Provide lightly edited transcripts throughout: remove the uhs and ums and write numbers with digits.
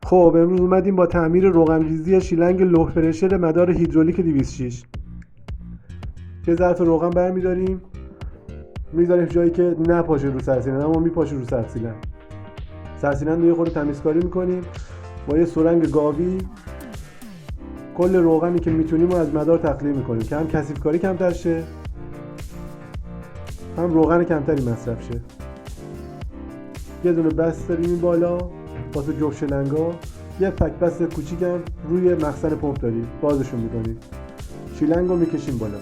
خب امروز اومدیم با تعمیر روغن ریزی شیلنگ لو پرشر مدار هیدرولیک 206. یه ظرف روغن برمی‌داریم میذاریم جایی که نپاشه رو سرسیلن، اما میپاشه رو سرسیلن. سرسیلن رو یه خورده تمیزکاری میکنیم با یه سرنگ گاوی. کل روغنی که میتونیم رو از مدار تخلیه میکنیم که هم کثیف کاری کمتر شه، هم روغن کمتری مصرف شه. یه دونه بس داریم این بالا واسه جفت شیلنگا، یه پک بس کوچیکم روی مخزن پمپ داریم، بازشون میکنیم، شیلنگو میکشیم بالا.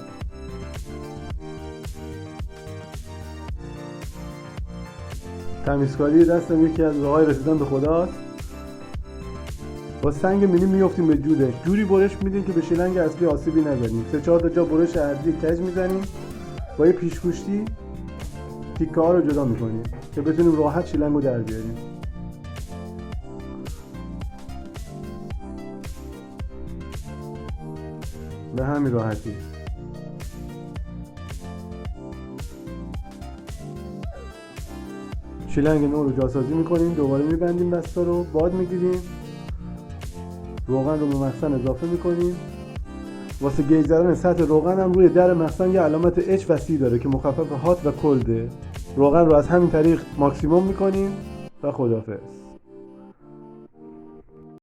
تمیزکاری دستم یکی از راههای رسیدن به خداست. با سنگ مینی میافتیم به جودش، جوری برش میدیم که به شیلنگ اصلی آسیبی نزنیم. 3-4 تا جا برش ارضی کج میزنیم، با یه پیشپوشتی تیکه ها رو جدا میکنیم که بتونیم راحت شیلنگو در بیاریم. به همین راحتی. شیلنگ نو رو جاسازی میکنیم، دوباره میبندیم بستا رو، باد میگیریم، روغن رو به مخزن اضافه میکنیم. واسه گیج زدن سطح روغن هم روی در مخزن یه علامت H و C داره که مخفف هات و کلده. روغن رو از همین طریق ماکسیموم میکنیم و خداحافظ.